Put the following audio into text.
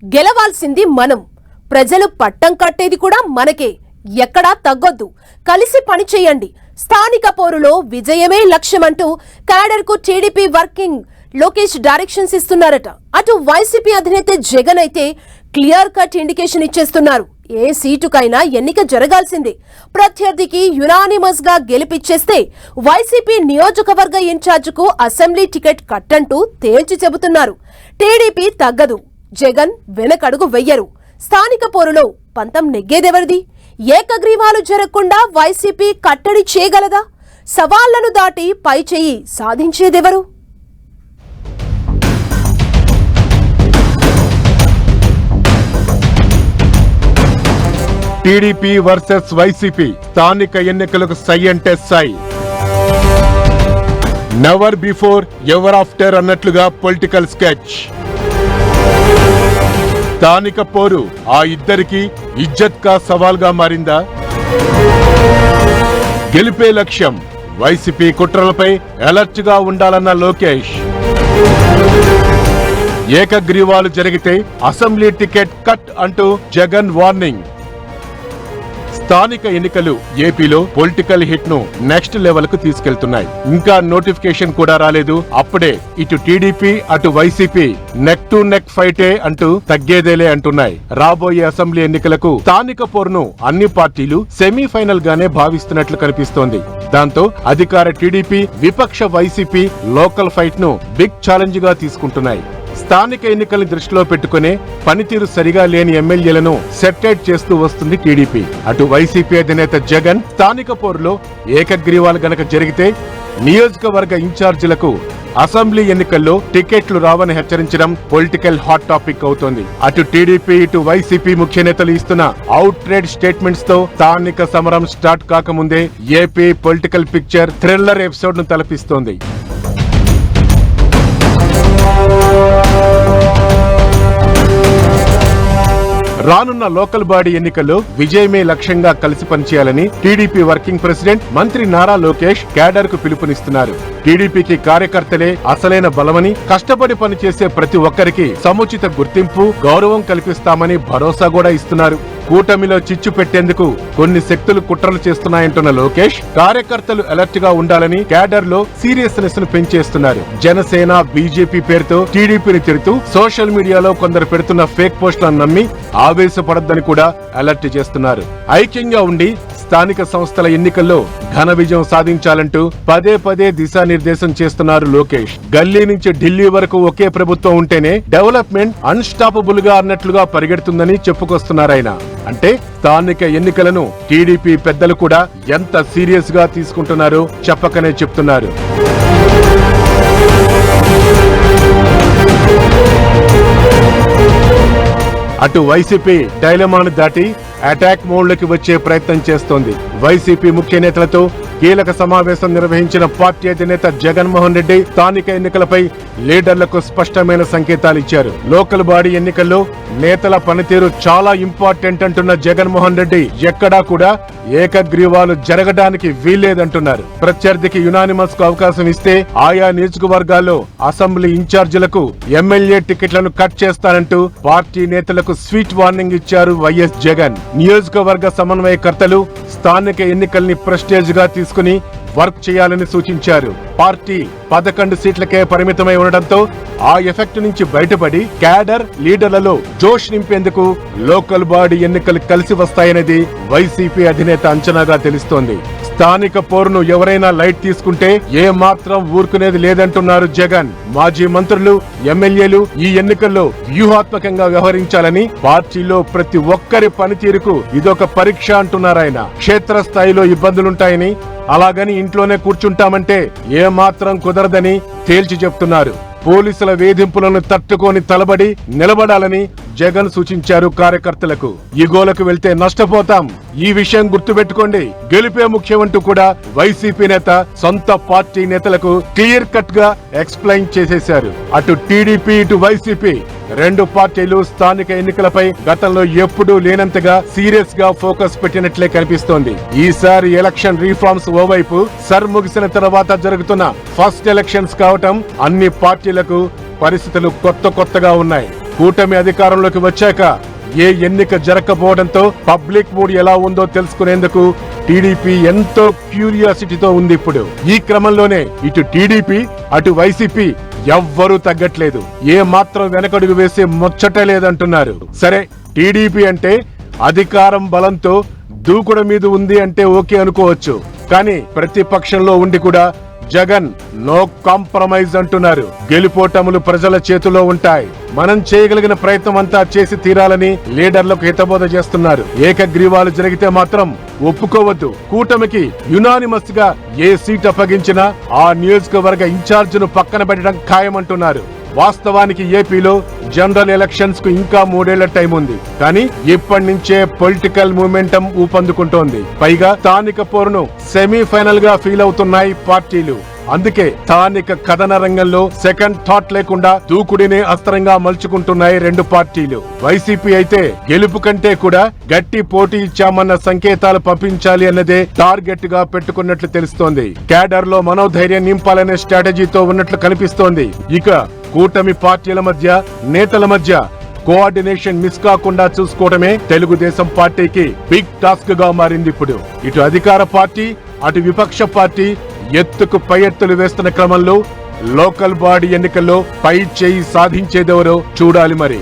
గెలవాల్సింది మనం. ప్రజలు పట్టం కట్టేది కూడా మనకే. ఎక్కడా తగ్గొద్దు. కలిసి పనిచేయండి. స్థానిక పోరులో విజయమే లక్ష్యమంటూ క్యాడర్కు టీడీపీ వర్కింగ్ లోకేష్ డైరెక్షన్స్ ఇస్తున్నారట. అటు వైసీపీ అధినేత జగన్ అయితే క్లియర్ కట్ ఇండికేషన్ ఇచ్చేస్తున్నారు. ఏ సీటుకైనా ఎన్నిక జరగాల్సిందే. ప్రత్యర్థికి యునానిమస్ గా గెలిపిచ్చేస్తే వైసీపీ నియోజకవర్గ ఇన్ఛార్జికు అసెంబ్లీ టికెట్ కట్టంటూ తేల్చి చెబుతున్నారు. టీడీపీ తగ్గదు. జగన్ వెనకడుగు వెయ్యరు. స్థానిక పోరులో పంతం నెగ్గేదెవరిది? ఏకగ్రీవాలు జరగకుండా వైసీపీ కట్టడి చేయగలదా? సవాళ్లను దాటి పైచేయి సాధించేదెవరు? టీడీపీ వర్సెస్ వైసీపీ స్థానిక ఎన్నికలకు సై అంటే సై. నెవర్ బిఫోర్ ఎవర్ ఆఫ్టర్ అన్నట్లుగా పొలిటికల్ స్కెచ్. స్థానిక పోరు ఆ ఇద్దరికి ఇజ్జత్ కా సవాల్గా మారిందా? గెలిపే లక్ష్యం. వైసీపీ కుట్రలపై అలర్ట్ గా ఉండాలన్న లోకేష్. ఏకగ్రీవాలు జరిగితే అసెంబ్లీ టికెట్ కట్ అంటూ జగన్ వార్నింగ్. స్థానిక ఎన్నికలు ఏపీలో పొలిటికల్ హిట్ ను నెక్స్ట్ లెవెల్ కు తీసుకెళ్తున్నాయి. ఇంకా నోటిఫికేషన్ కూడా రాలేదు. అప్పుడే ఇటు టీడీపీ అటు వైసీపీ నెక్ టు నెక్ ఫైటే అంటూ తగ్గేదేలే అంటున్నాయి. రాబోయే అసెంబ్లీ ఎన్నికలకు స్థానిక పోరును అన్ని పార్టీలు సెమీఫైనల్ గానే భావిస్తున్నట్లు కనిపిస్తోంది. దాంతో అధికార టీడీపీ విపక్ష వైసీపీ లోకల్ ఫైట్ ను బిగ్ ఛాలెంజ్ గా తీసుకుంటున్నాయి. స్థానిక ఎన్నికల్ని దృష్టిలో పెట్టుకునే పనితీరు సరిగా లేని ఎమ్మెల్యేలను సెటరేట్ చేస్తూ వస్తుంది టీడీపీ. అటు వైసీపీ అధినేత జగన్ స్థానిక పోరులో ఏకగ్రీవాలు గనక జరిగితే నియోజకవర్గ ఇన్ఛార్జీలకు అసెంబ్లీ ఎన్నికల్లో టికెట్లు రావని హెచ్చరించడం పొలిటికల్ హాట్ టాపిక్ అవుతోంది. అటు టీడీపీ ఇటు వైసీపీ ముఖ్య నేతలు ఇస్తున్న అవుట్ రేడ్ స్టేట్మెంట్స్ తో స్థానిక సమరం స్టార్ట్ కాకముందే AP political picture thriller episode ను తలపిస్తోంది. రానున్న లోకల్ బాడీ ఎన్నికల్లో విజయమే లక్ష్యంగా కలిసి పనిచేయాలని టీడీపీ వర్కింగ్ ప్రెసిడెంట్ మంత్రి నారా లోకేష్ క్యాడర్ కు పిలుపునిస్తున్నారు. టీడీపీకి కార్యకర్తలే అసలైన బలమని, కష్టపడి పనిచేసే ప్రతి ఒక్కరికి సముచిత గుర్తింపు, గౌరవం కల్పిస్తామని భరోసా కూడా ఇస్తున్నారు. కూటమిలో చిచ్చు పెట్టేందుకు కొన్ని శక్తులు కుట్రలు చేస్తున్నాయంటున్న లోకేష్ కార్యకర్తలు అలర్ట్ గా ఉండాలని క్యాడర్ లో సీరియస్నెస్ ను పెంచేస్తున్నారు. జనసేన బీజేపీ పేరుతో టీడీపీని తిరుగుతూ సోషల్ మీడియాలో కొందరు పెడుతున్న ఫేక్ పోస్టులను నమ్మి ఆవేశపడొద్దని కూడా అలర్ట్ చేస్తున్నారు. ఐక్యంగా ఉండి స్థానిక సంస్థల ఎన్నికల్లో ఘన విజయం సాధించాలంటూ పదే పదే దిశానిర్దేశం చేస్తున్నారు లోకేష్. గల్లీ నుంచి ఢిల్లీ వరకు ఒకే ప్రభుత్వం ఉంటేనే డెవలప్మెంట్ అన్స్టాపబుల్ గా అన్నట్లుగా పరిగెడుతుందని చెప్పుకొస్తున్నారాయన. అంటే స్థానిక ఎన్నికలను టీడీపీ పెద్దలు కూడా ఎంత సీరియస్ గా తీసుకుంటున్నారో చెప్పకనే చెప్తున్నారు. అటు వైసీపీ డైలమాను దాటి అటాక్ మోడ్లోకి వచ్చే ప్రయత్నం చేస్తోంది. వైసీపీ ముఖ్య నేతలతో కీలక సమావేశం నిర్వహించిన పార్టీ అధినేత జగన్మోహన్ రెడ్డి స్థానిక ఎన్నికలపై లీడర్లకు స్పష్టమైన సంకేతాలు ఇచ్చారు. లోకల్ బాడీ ఎన్నికల్లో నేతల పనితీరు చాలా ఇంపార్టెంట్ అంటున్న జగన్మోహన్ రెడ్డి ఎక్కడా కూడా ఏకగ్రీవాలు జరగడానికి వీల్లేదంటున్నారు. ప్రత్యర్థికి యునానిమస్ కు అవకాశం ఇస్తే ఆయా నియోజకవర్గాల్లో అసెంబ్లీ ఇన్ఛార్జీలకు ఎమ్మెల్యే టికెట్లను కట్ చేస్తానంటూ పార్టీ నేతలకు స్వీట్ వార్నింగ్ ఇచ్చారు వైఎస్ జగన్. నియోజకవర్గ సమన్వయకర్తలు స్థానిక ఎన్నికల్ని ప్రెస్టేజ్ గా తీసుకుని వర్క్ చేయాలని సూచించారు. పార్టీ 11 సీట్లకే పరిమితమై ఉండడంతో ఆ ఎఫెక్ట్ నుంచి బయటపడి క్యాడర్ లీడర్లలో జోష్ నింపేందుకు లోకల్ బాడీ ఎన్నికలు కలిసి వస్తాయనేది వైసీపీ అధినేత అంచనాగా తెలుస్తోంది. స్థానిక పోరును ఎవరైనా లైట్ తీసుకుంటే ఏ మాత్రం ఊరుకునేది లేదంటున్నారు జగన్. మాజీ మంత్రులు, ఎమ్మెల్యేలు ఈ ఎన్నికల్లో వ్యూహాత్మకంగా వ్యవహరించాలని, పార్టీలో ప్రతి ఒక్కరి పనితీరుకు ఇదొక పరీక్ష అంటున్నారాయన. క్షేత్రస్థాయిలో ఇబ్బందులుంటాయని, అలాగని ఇంట్లోనే కూర్చుంటామంటే ఏ మాత్రం కుదరదని తేల్చి చెప్తున్నారు. పోలీసుల వేధింపులను తట్టుకొని తలబడి నిలబడాలని జగన్ సూచించారు కార్యకర్తలకు. ఈ గోలకు వెళ్తే నష్టపోతాం, ఈ విషయం గుర్తుపెట్టుకోండి, గెలిపే ముఖ్యమంటూ కూడా వైసీపీ నేత సొంత పార్టీ నేతలకు క్లియర్ కట్ గా ఎక్స్ప్లెయిన్ చేసేశారు. అటు టీడీపీ ఇటు వైసీపీ రెండు పార్టీలు స్థానిక ఎన్నికలపై గతంలో ఎప్పుడూ లేనంతగా సీరియస్ గా ఫోకస్ పెట్టినట్లే కనిపిస్తోంది. ఈసారి ఎలక్షన్ రీఫార్మ్స్ ఓవైపు, సర్ ముగిసిన తర్వాత జరుగుతున్న ఫస్ట్ ఎలక్షన్స్ కావటం అన్ని పార్టీలకు పరిస్థితులు కొత్తగా ఉన్నాయి. కూటమి అధికారంలోకి వచ్చాక ఏ ఎన్నిక జరగకపోవడంతో పబ్లిక్ మూడ్ ఎలా ఉందో తెలుసుకునేందుకు టీడీపీ ఎంతో క్యూరియాసిటీతో ఉంది. ఇప్పుడు ఈ క్రమంలోనే ఇటు టీడీపీ అటు వైసీపీ ఎవ్వరూ తగ్గట్లేదు. ఏ మాత్రం వెనకడుగు వేసే ముచ్చట లేదంటున్నారు. సరే, టీడీపీ అంటే అధికారం బలంతో దూకుడు మీద ఉంది అంటే ఓకే అనుకోవచ్చు. కానీ ప్రతిపక్షంలో ఉండి కూడా జగన్ నో కాంప్రమైజ్ అంటున్నారు. గెలుపోటములు ప్రజల చేతిలో ఉంటాయి, మనం చేయగలిగిన ప్రయత్నం అంతా చేసి తీరాలని లీడర్లకు హితబోధ చేస్తున్నారు. ఏకగ్రీవాలు జరిగితే మాత్రం ఒప్పుకోవద్దు. కూటమికి యునానిమస్ గా ఏ సీట్ అప్పగించినా ఆ నియోజకవర్గ ఇన్ఛార్జ్ ను పక్కన పెట్టడం ఖాయమంటున్నారు. వాస్తవానికి ఏపీలో జనరల్ ఎలక్షన్స్ కు ఇంకా 3 ఏళ్ల టైం ఉంది. కానీ ఇప్పటి నుంచే పొలిటికల్ మూమెంటం ఊపందుకుంటోంది. పైగా స్థానిక పోరును సెమీఫైనల్ గా ఫీల్ అవుతున్నాయి పార్టీలు. అందుకే స్థానిక కథన రంగంలో సెకండ్ థాట్ లేకుండా దూకుడినే అస్త్రంగా మలుచుకుంటున్నాయి రెండు పార్టీలు. వైసీపీ అయితే గెలుపు కంటే కూడా గట్టి పోటీ ఇచ్చామన్న సంకేతాలు పంపించాలి అన్నదే టార్గెట్ గా పెట్టుకున్నట్లు తెలుస్తోంది. క్యాడర్ లో మనోధైర్యం నింపాలనే స్ట్రాటజీతో ఉన్నట్లు కనిపిస్తోంది. ఇక కూటమి పార్టీల మధ్య, నేతల మధ్య కోఆర్డినేషన్ మిస్ కాకుండా చూసుకోవడమే తెలుగుదేశం పార్టీకి బిగ్ టాస్క్ గా మారింది. ఇప్పుడు ఇటు అధికార పార్టీ అటు విపక్ష పార్టీ ఎత్తుకు పై ఎత్తులు వేస్తున్న క్రమంలో లోకల్ బాడీ ఎన్నికల్లో పై చేయి సాధించేదెవరో చూడాలి మరి.